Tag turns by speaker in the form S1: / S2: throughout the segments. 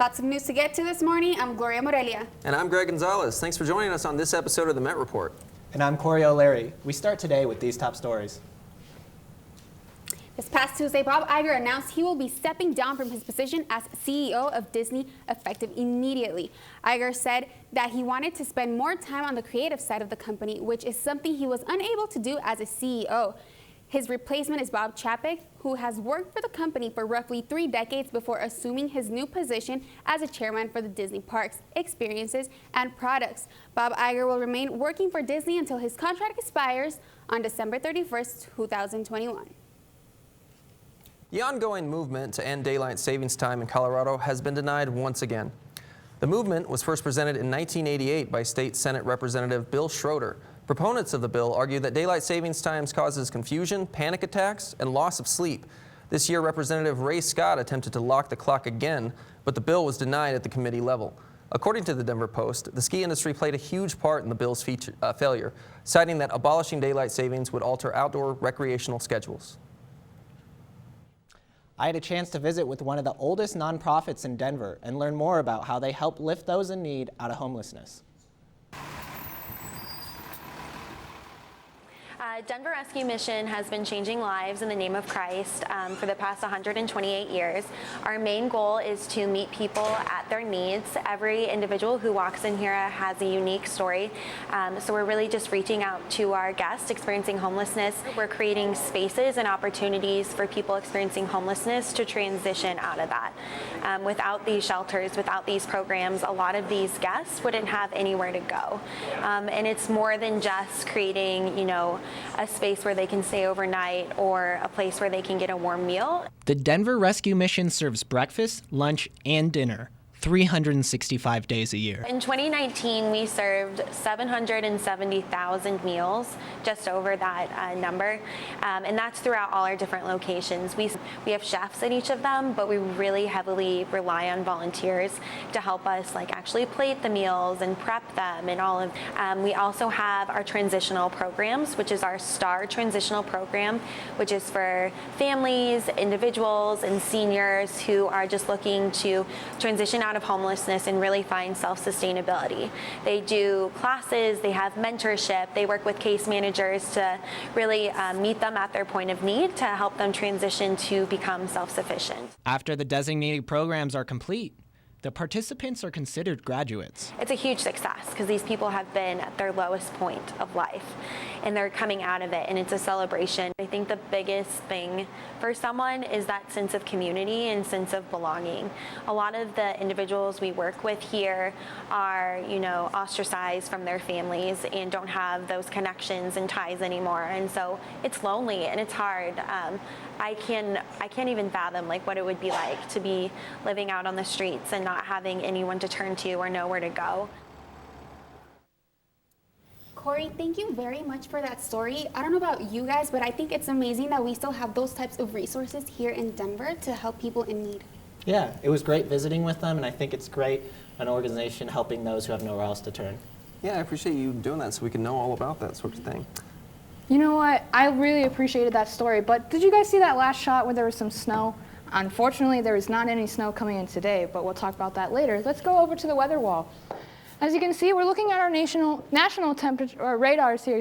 S1: Lots of news to get to this morning. I'm Gloria Morelia.
S2: And I'm Greg Gonzales. Thanks for joining us on this episode of the Met Report.
S3: And I'm Corey O'Leary. We start today with these top stories.
S1: This past Tuesday, Bob Iger announced he will be stepping down from his position as CEO of Disney, effective immediately. Iger said that he wanted to spend more time on the creative side of the company, which is something he was unable to do as a CEO. His replacement is Bob Chapek, who has worked for the company for roughly 3 decades before assuming his new position as a chairman for the Disney Parks, Experiences, and Products. Bob Iger will remain working for Disney until his contract expires on December 31st, 2021.
S2: The ongoing movement to end daylight savings time in Colorado has been denied once again. The movement was first presented in 1988 by State Senate Representative Bill Schroeder. Proponents of the bill argue that daylight savings times causes confusion, panic attacks, and loss of sleep. This year, Representative Ray Scott attempted to lock the clock again, but the bill was denied at the committee level. According to the Denver Post, the ski industry played a huge part in the bill's failure, citing that abolishing daylight savings would alter outdoor recreational schedules.
S3: I had a chance to visit with one of the oldest nonprofits in Denver and learn more about how they help lift those in need out of homelessness.
S4: Denver Rescue Mission has been changing lives in the name of Christ for the past 128 years. Our main goal is to meet people at their needs. Every individual who walks in here has a unique story. So we're really just reaching out to our guests experiencing homelessness. We're creating spaces and opportunities for people experiencing homelessness to transition out of that. Without these shelters, without these programs, a lot of these guests wouldn't have anywhere to go. And it's more than just creating, a space where they can stay overnight or a place where they can get a warm meal.
S3: The Denver Rescue Mission serves breakfast, lunch, and dinner 365 days a year.
S4: In 2019, we served 770,000 meals, just over that number, and that's throughout all our different locations. We have chefs at each of them, but we really heavily rely on volunteers to help us actually plate the meals and prep them and all of. We also have our transitional programs, which is our STAR transitional program, which is for families, individuals, and seniors who are just looking to transition out of homelessness and really find self-sustainability. They do classes, they have mentorship, they work with case managers to really meet them at their point of need to help them transition to become self-sufficient.
S3: After the designated programs are complete, the participants are considered graduates.
S4: It's a huge success because these people have been at their lowest point of life and they're coming out of it, and it's a celebration. I think the biggest thing for someone is that sense of community and sense of belonging. A lot of the individuals we work with here are, ostracized from their families and don't have those connections and ties anymore, and so it's lonely and it's hard. I can't even fathom what it would be like to be living out on the streets and not having anyone to turn to or know where to go.
S1: Corey, thank you very much for that story. I don't know about you guys, but I think it's amazing that we still have those types of resources here in Denver to help people in need.
S3: Yeah, it was great visiting with them, and I think it's great, an organization helping those who have nowhere else to turn.
S2: Yeah, I appreciate you doing that so we can know all about that sort of thing.
S5: You know what? I really appreciated that story, but did you guys see that last shot where there was some snow? Unfortunately, there is not any snow coming in today, but we'll talk about that later. Let's go over to the weather wall. As you can see, we're looking at our national temperature, or radars here,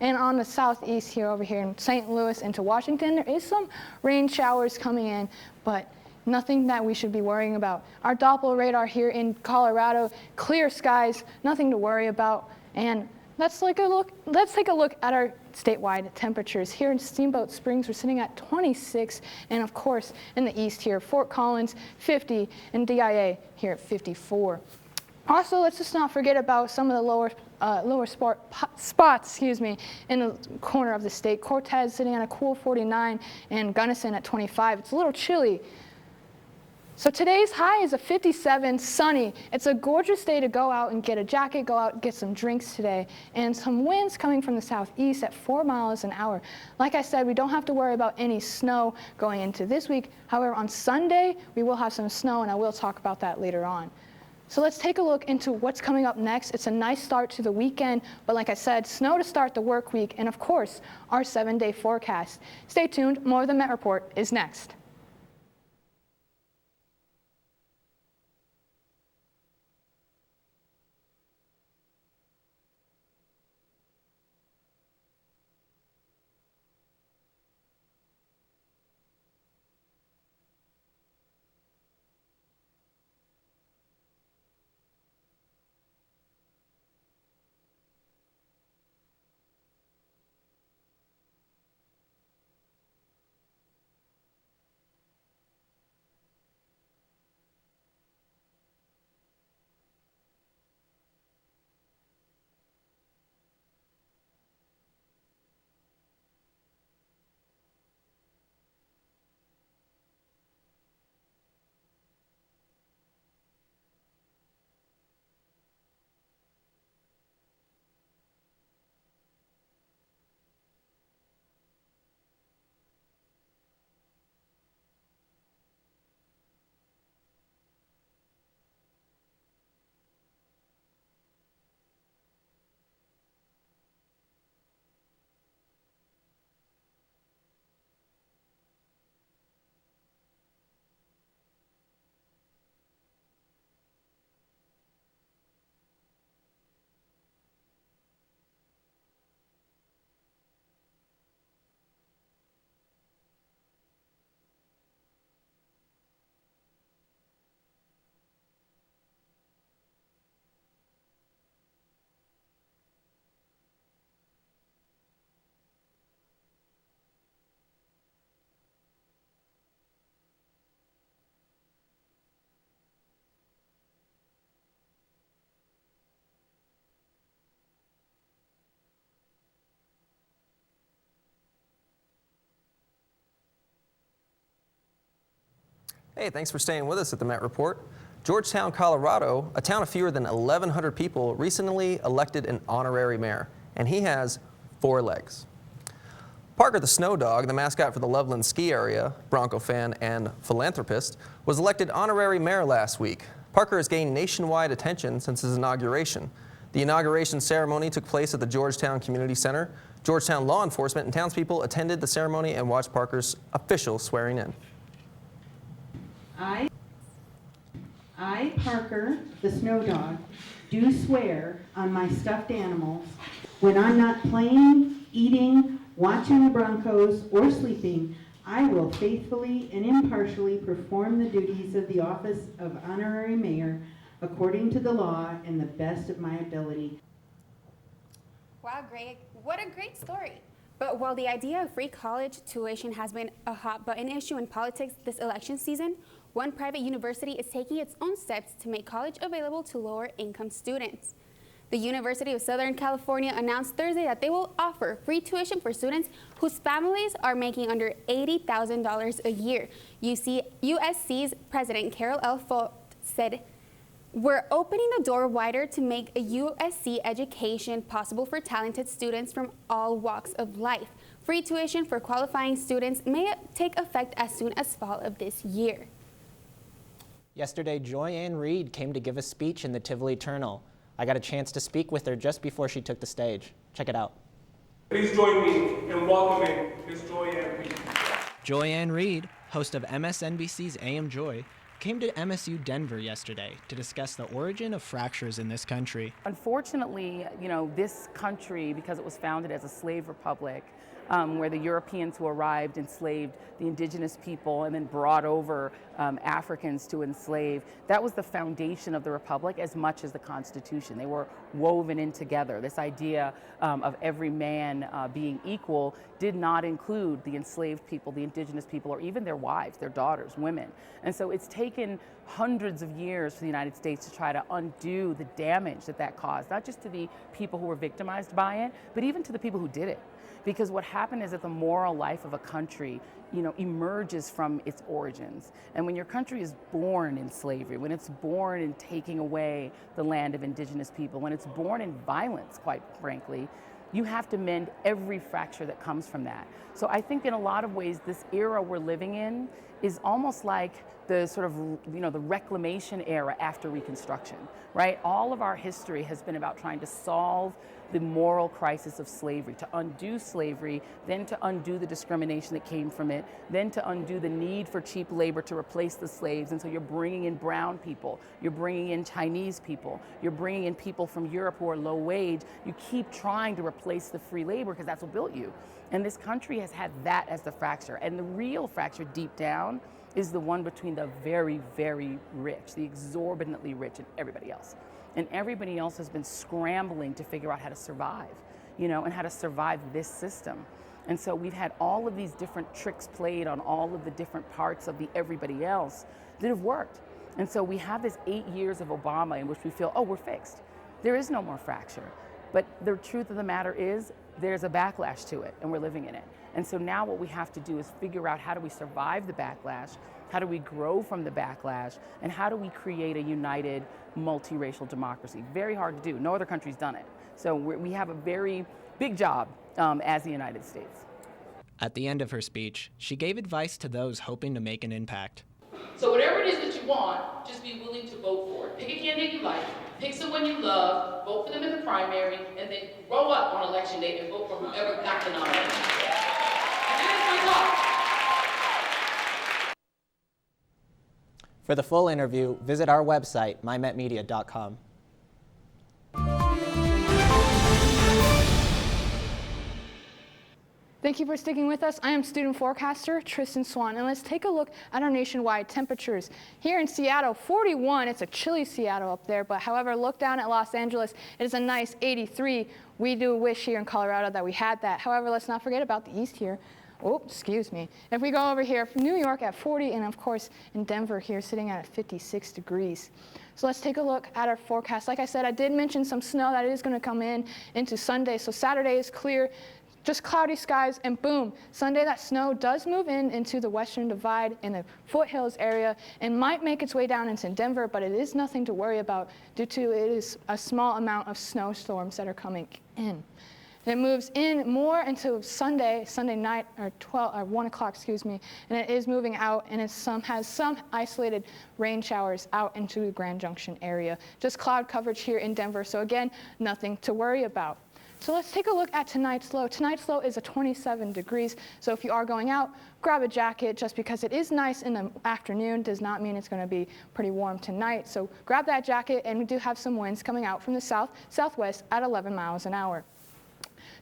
S5: and on the southeast here, over here in St. Louis into Washington, there is some rain showers coming in, but nothing that we should be worrying about. Our Doppler radar here in Colorado, clear skies, nothing to worry about. And let's take a look at our statewide temperatures. Here in Steamboat Springs, we're sitting at 26, and of course, in the east here, Fort Collins, 50, and DIA here at 54. Also, let's just not forget about some of the lower spots, in the corner of the state. Cortez sitting at a cool 49, and Gunnison at 25. It's a little chilly. So today's high is a 57, sunny. It's a gorgeous day to go out and get a jacket, go out and get some drinks today. And some winds coming from the southeast at 4 miles an hour. Like I said, we don't have to worry about any snow going into this week. However, on Sunday, we will have some snow, and I will talk about that later on. So let's take a look into what's coming up next. It's a nice start to the weekend, but like I said, snow to start the work week, and of course, our 7-day forecast. Stay tuned, more of the Met Report is next.
S2: Hey, thanks for staying with us at the Met Report. Georgetown, Colorado, a town of fewer than 1,100 people, recently elected an honorary mayor, and he has 4 legs. Parker the Snow Dog, the mascot for the Loveland ski area, Bronco fan and philanthropist, was elected honorary mayor last week. Parker has gained nationwide attention since his inauguration. The inauguration ceremony took place at the Georgetown Community Center. Georgetown law enforcement and townspeople attended the ceremony and watched Parker's official swearing in.
S6: I, Parker, the Snow Dog, do swear on my stuffed animals, when I'm not playing, eating, watching the Broncos, or sleeping, I will faithfully and impartially perform the duties of the office of honorary mayor according to the law and the best of my ability.
S1: Wow, Greg, what a great story. But while the idea of free college tuition has been a hot button issue in politics this election season, one private university is taking its own steps to make college available to lower income students. The University of Southern California announced Thursday that they will offer free tuition for students whose families are making under $80,000 a year. USC's President Carol L. Folt said, "We're opening the door wider to make a USC education possible for talented students from all walks of life. Free tuition for qualifying students may take effect as soon as fall of this year."
S3: Yesterday, Joy Ann Reid came to give a speech in the Tivoli Eternal. I got a chance to speak with her just before she took the stage. Check it out.
S7: Please join me in welcoming Ms. Joy Ann Reid.
S3: Joy Ann Reid, host of MSNBC's AM Joy, came to MSU Denver yesterday to discuss the origin of fractures in this country.
S8: Unfortunately, this country, because it was founded as a slave republic, where the Europeans who arrived enslaved the indigenous people and then brought over Africans to enslave. That was the foundation of the republic as much as the Constitution. They were woven in together. This idea of every man being equal did not include the enslaved people, the indigenous people, or even their wives, their daughters, women. And so it's taken hundreds of years for the United States to try to undo the damage that caused, not just to the people who were victimized by it, but even to the people who did it. Because what happened is that the moral life of a country, emerges from its origins. And when your country is born in slavery, when it's born in taking away the land of indigenous people, when it's born in violence, quite frankly, you have to mend every fracture that comes from that. So I think in a lot of ways, this era we're living in is almost like the sort of, the reclamation era after Reconstruction, right? All of our history has been about trying to solve the moral crisis of slavery, to undo slavery, then to undo the discrimination that came from it, then to undo the need for cheap labor to replace the slaves. And so you're bringing in brown people, you're bringing in Chinese people, you're bringing in people from Europe who are low wage. You keep trying to replace the free labor because that's what built you. And this country has had that as the fracture. And the real fracture deep down is the one between the very, very rich, the exorbitantly rich, and everybody else. And everybody else has been scrambling to figure out how to survive, and how to survive this system. And so we've had all of these different tricks played on all of the different parts of the everybody else that have worked. And so we have this 8 years of Obama in which we feel, oh, we're fixed. There is no more fracture. But the truth of the matter is there's a backlash to it, and we're living in it. And so now what we have to do is figure out, how do we survive the backlash? How do we grow from the backlash? And how do we create a united multiracial democracy? Very hard to do. No other country's done it. So we have a very big job as the United States.
S3: At the end of her speech, she gave advice to those hoping to make an impact.
S9: So whatever it is that you want, just be willing to vote for it. Pick a candidate you like, pick someone you love, vote for them in the primary, and then grow up on election day and vote for whoever got the nomination. That is my talk.
S3: For the full interview, visit our website, mymetmedia.com.
S5: Thank you for sticking with us. I am student forecaster Trystin Swan, and let's take a look at our nationwide temperatures. Here in Seattle, 41. It's a chilly Seattle up there, but however, look down at Los Angeles. It is a nice 83. We do wish here in Colorado that we had that. However, let's not forget about the east here. Oh, excuse me. If we go over here, New York at 40, and of course in Denver here sitting at 56 degrees. So let's take a look at our forecast. Like I said, I did mention some snow that is going to come into Sunday. So Saturday is clear. just cloudy skies, and boom, Sunday that snow does move into the Western Divide in the foothills area and might make its way down into Denver, but it is nothing to worry about due to it is a small amount of snowstorms that are coming in. It moves in more into Sunday night, or 1 o'clock, excuse me, and it is moving out, and it has some isolated rain showers out into the Grand Junction area. Just cloud coverage here in Denver, so again, nothing to worry about. So let's take a look at tonight's low. Tonight's low is 27 degrees, so if you are going out, grab a jacket. Just because it is nice in the afternoon does not mean it's going to be pretty warm tonight. So grab that jacket, and we do have some winds coming out from the southwest at 11 miles an hour.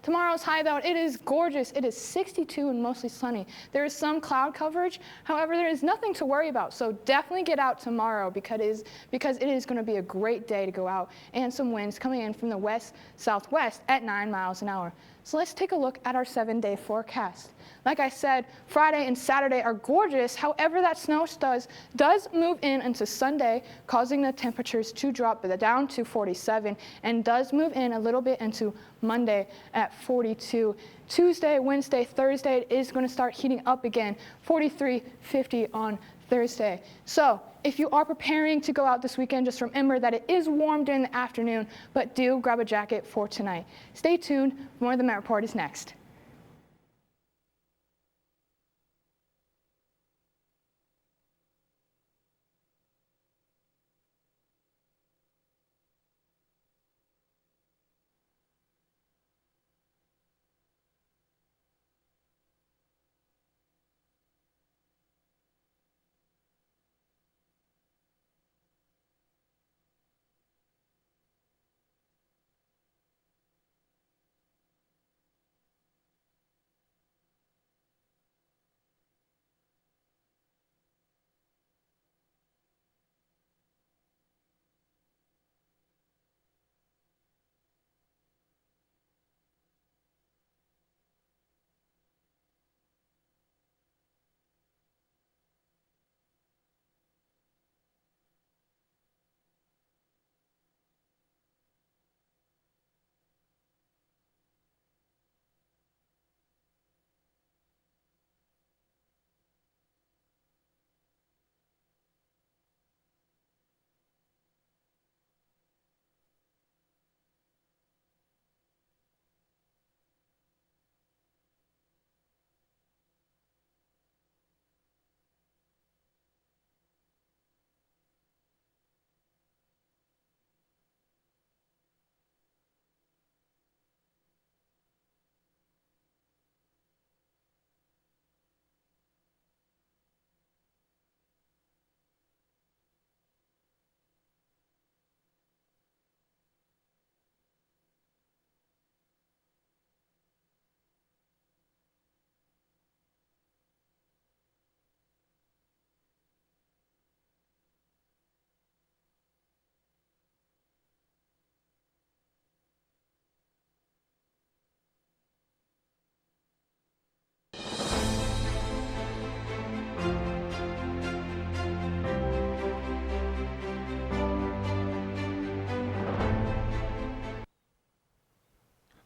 S5: Tomorrow's high, though, it is gorgeous. It is 62 and mostly sunny. There is some cloud coverage. However, there is nothing to worry about. So definitely get out tomorrow because it is going to be a great day to go out, and some winds coming in from the west-southwest at 9 miles an hour. So let's take a look at our 7-day forecast. Like I said, Friday and Saturday are gorgeous. However, that snow does move in into Sunday, causing the temperatures to drop down to 47, and does move in a little bit into Monday at 42. Tuesday, Wednesday, Thursday, it is going to start heating up again, 43, 50 on Thursday. So if you are preparing to go out this weekend, just remember that it is warm during the afternoon, but do grab a jacket for tonight. Stay tuned. More of the Met Report is next.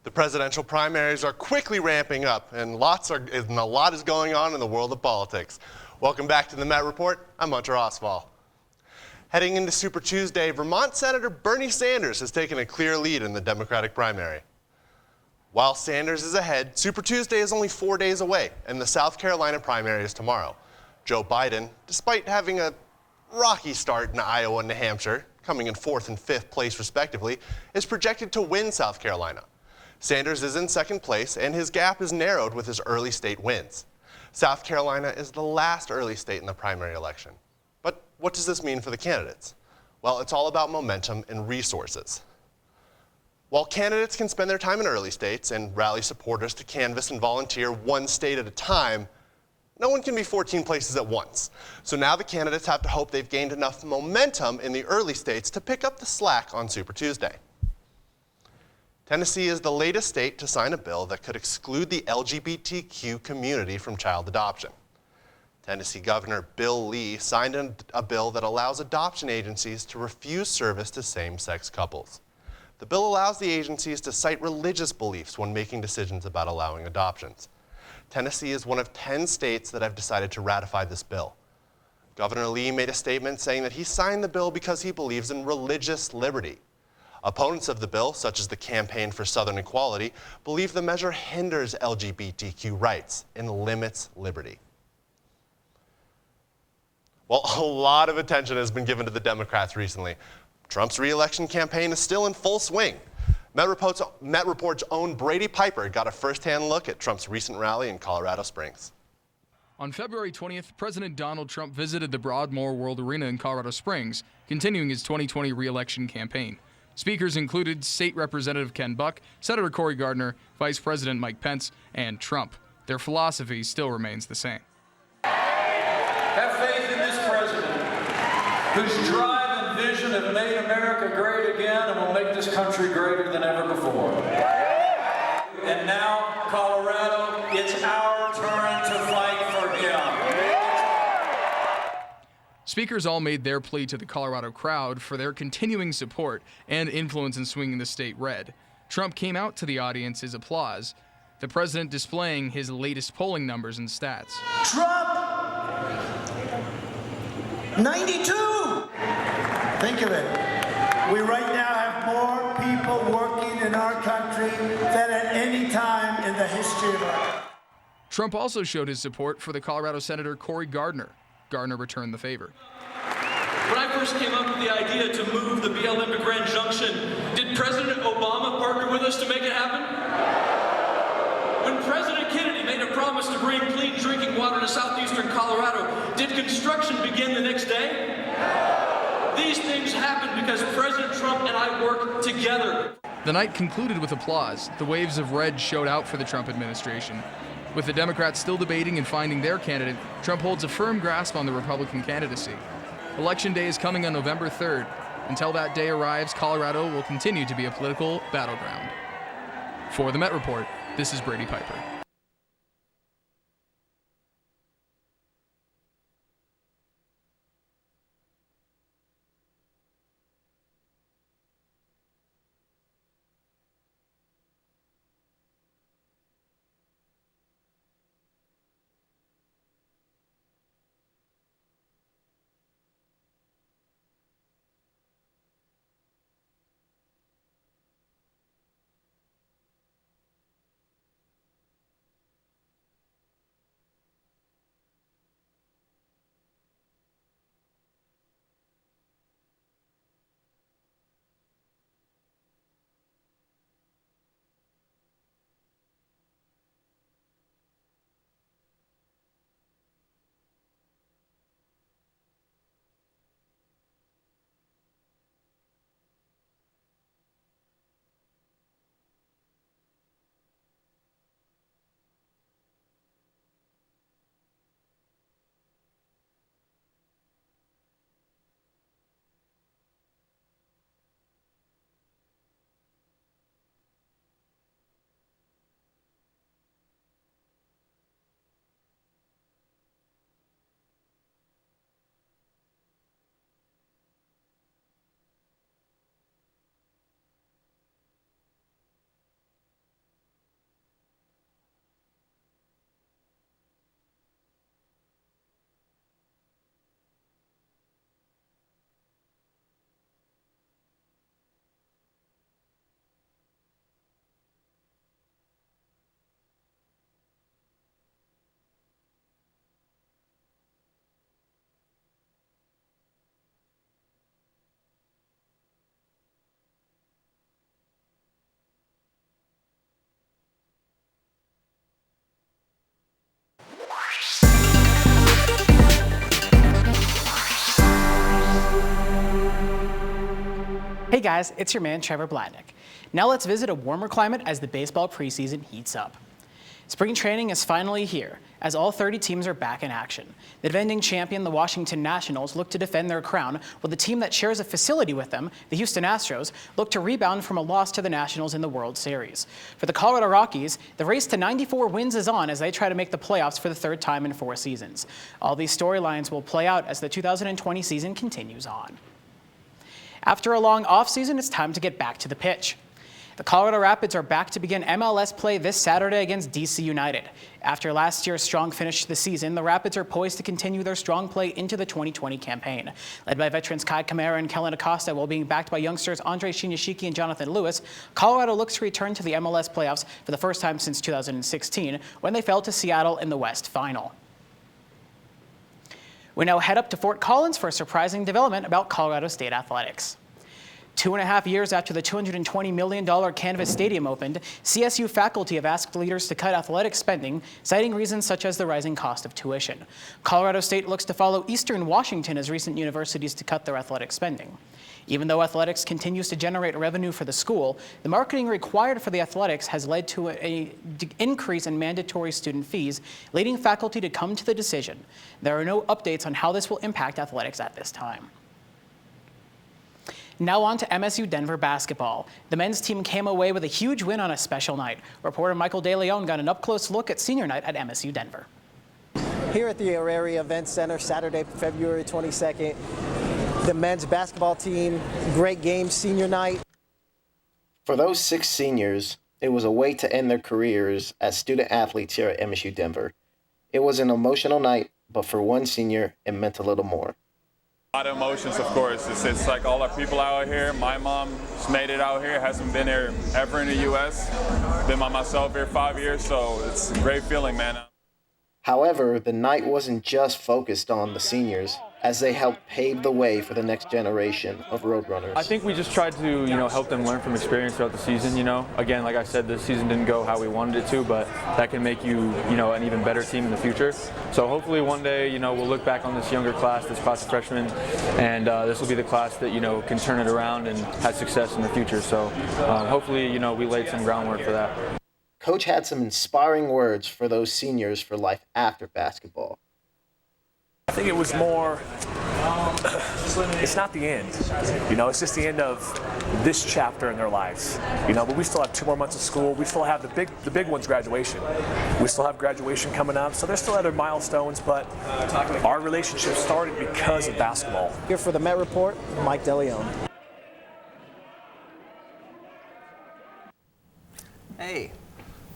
S10: The presidential primaries are quickly ramping up, and a lot is going on in the world of politics. Welcome back to the Met Report. I'm Hunter Oswald. Heading into Super Tuesday, Vermont Senator Bernie Sanders has taken a clear lead in the Democratic primary. While Sanders is ahead, Super Tuesday is only 4 days away, and the South Carolina primary is tomorrow. Joe Biden, despite having a rocky start in Iowa and New Hampshire, coming in 4th and 5th place respectively, is projected to win South Carolina. Sanders is in 2nd place, and his gap is narrowed with his early state wins. South Carolina is the last early state in the primary election. But what does this mean for the candidates? Well, it's all about momentum and resources. While candidates can spend their time in early states and rally supporters to canvass and volunteer one state at a time, no one can be 14 places at once. So now the candidates have to hope they've gained enough momentum in the early states to pick up the slack on Super Tuesday. Tennessee is the latest state to sign a bill that could exclude the LGBTQ community from child adoption. Tennessee Governor Bill Lee signed a bill that allows adoption agencies to refuse service to same-sex couples. The bill allows the agencies to cite religious beliefs when making decisions about allowing adoptions. Tennessee is one of 10 states that have decided to ratify this bill. Governor Lee made a statement saying that he signed the bill because he believes in religious liberty. Opponents of the bill, such as the Campaign for Southern Equality, believe the measure hinders LGBTQ rights and limits liberty. Well, a lot of attention has been given to the Democrats recently. Trump's re-election campaign is still in full swing. Met Report's own Brady Piper got a first-hand look at Trump's recent rally in Colorado Springs.
S11: On February 20th, President Donald Trump visited the Broadmoor World Arena in Colorado Springs, continuing his 2020 re-election campaign. Speakers included State Representative Ken Buck, Senator Cory Gardner, Vice President Mike Pence, and Trump. Their philosophy still remains the same.
S12: Have faith in this president, whose drive and vision have made America great again and will make this country greater than ever before. And now, Colorado, it's our turn to fight for him.
S11: Speakers all made their plea to the Colorado crowd for their continuing support and influence in swinging the state red. Trump came out to the audience's applause, the president displaying his latest polling numbers and stats.
S13: Trump! 92! Think of it. We right now have more people working in our country than at any time in the history of our country.
S11: Trump also showed his support for the Colorado Senator Cory Gardner. Gardner returned the favor.
S14: When I first came up with the idea to move the BLM to Grand Junction, did President Obama partner with us to make it happen? When President Kennedy made a promise to bring clean drinking water to southeastern Colorado, did construction begin the next day? These things happened because President Trump and I worked together.
S11: The night concluded with applause. The waves of red showed out for the Trump administration. With the Democrats still debating and finding their candidate, Trump holds a firm grasp on the Republican candidacy. Election Day is coming on November 3rd. Until that day arrives, Colorado will continue to be a political battleground. For the Met Report, this is Brady Piper.
S15: Hey guys, it's your man Trevor Blatnik. Now let's visit a warmer climate as the baseball preseason heats up. Spring training is finally here, as all 30 teams are back in action. The defending champion, the Washington Nationals, look to defend their crown, while the team that shares a facility with them, the Houston Astros, look to rebound from a loss to the Nationals in the World Series. For the Colorado Rockies, the race to 94 wins is on as they try to make the playoffs for the third time in 4 seasons. All these storylines will play out as the 2020 season continues on. After a long offseason, it's time to get back to the pitch. The Colorado Rapids are back to begin MLS play this Saturday against DC United. After last year's strong finish to the season, the Rapids are poised to continue their strong play into the 2020 campaign. Led by veterans Kai Kamara and Kellen Acosta while being backed by youngsters Andre Shinyashiki and Jonathan Lewis, Colorado looks to return to the MLS playoffs for the first time since 2016, when they fell to Seattle in the West Final. We now head up to Fort Collins for a surprising development about Colorado State athletics. 2.5 years after the $220 million Canvas Stadium opened, CSU faculty have asked leaders to cut athletic spending, citing reasons such as the rising cost of tuition. Colorado State looks to follow Eastern Washington as recent universities to cut their athletic spending. Even though athletics continues to generate revenue for the school, the marketing required for the athletics has led to an increase in mandatory student fees, leading faculty to come to the decision. There are no updates on how this will impact athletics at this time. Now on to MSU Denver basketball. The men's team came away with a huge win on a special night. Reporter Michael DeLeon got an up-close look at senior night at MSU Denver.
S16: Here at the Auraria Event Center, Saturday, February 22nd, the men's basketball team, great game, senior night.
S17: For those 6 seniors, it was a way to end their careers as student athletes here at MSU Denver. It was an emotional night, but for one senior, it meant a little more.
S18: A lot of emotions, of course. It's like all our people out here. My mom's made it out here, hasn't been here ever in the U.S. Been by myself here 5 years, so it's a great feeling, man.
S17: However, the night wasn't just focused on the seniors, as they helped pave the way for the next generation of Roadrunners.
S19: I think we just tried to, help them learn from experience throughout the season, Again, like I said, the season didn't go how we wanted it to, but that can make you, an even better team in the future. So hopefully one day, we'll look back on this younger class, this class of freshmen, and this will be the class that, can turn it around and have success in the future. So hopefully, we laid some groundwork for that.
S17: Coach had some inspiring words for those seniors for life after basketball.
S20: I think it was more, it's not the end, it's just the end of this chapter in their lives, but we still have 2 more months of school. We still have the big one's graduation. We still have graduation coming up, so there's still other milestones, but our relationship started because of basketball.
S16: Here for the Met Report, Mike DeLeon.
S2: Hey,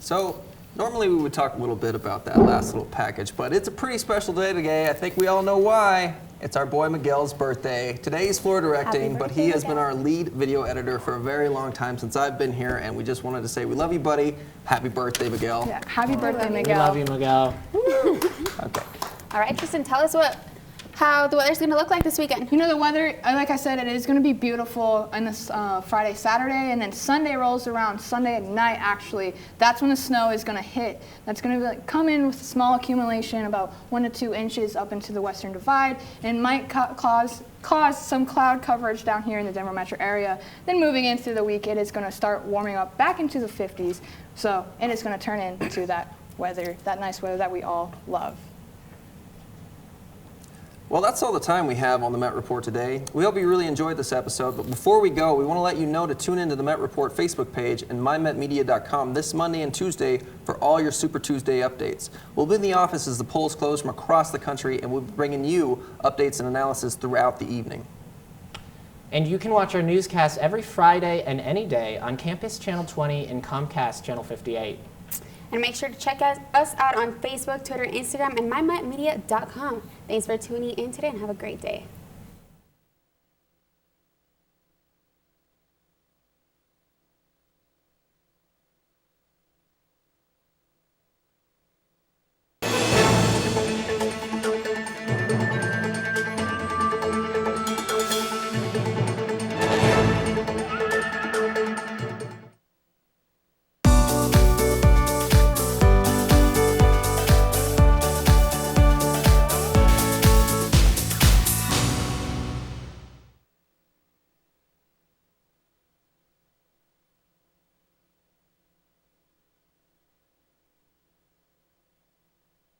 S2: so normally we would talk a little bit about that last little package, but it's a pretty special day today. I think we all know why. It's our boy Miguel's birthday. Today he's floor directing, but he has been our lead video editor for a very long time since I've been here, and we just wanted to say we love you, buddy. Happy birthday, Miguel.
S5: Yeah, happy birthday, Miguel.
S15: We love you, Miguel.
S2: Okay.
S1: All right, Trystin, tell us how the weather's going to look like this weekend.
S5: The weather, like I said, it is going to be beautiful on this Friday, Saturday, and then Sunday rolls around, Sunday at night, actually. That's when the snow is going to hit. That's going to come in with a small accumulation, about 1 to 2 inches up into the Western Divide, and might cause some cloud coverage down here in the Denver metro area. Then moving into the week, it is going to start warming up back into the 50s, and it's going to turn into that weather, that nice weather that we all love.
S2: Well, that's all the time we have on the Met Report today. We hope you really enjoyed this episode, but before we go, we want to let you know to tune into the Met Report Facebook page and mymetmedia.com this Monday and Tuesday for all your Super Tuesday updates. We'll be in the office as the polls close from across the country, and we'll be bringing you updates and analysis throughout the evening.
S21: And you can watch our newscasts every Friday and any day on Campus Channel 20 and Comcast Channel 58.
S1: And make sure to check us out on Facebook, Twitter, Instagram, and mymetmedia.com. Thanks for tuning in today and have a great day.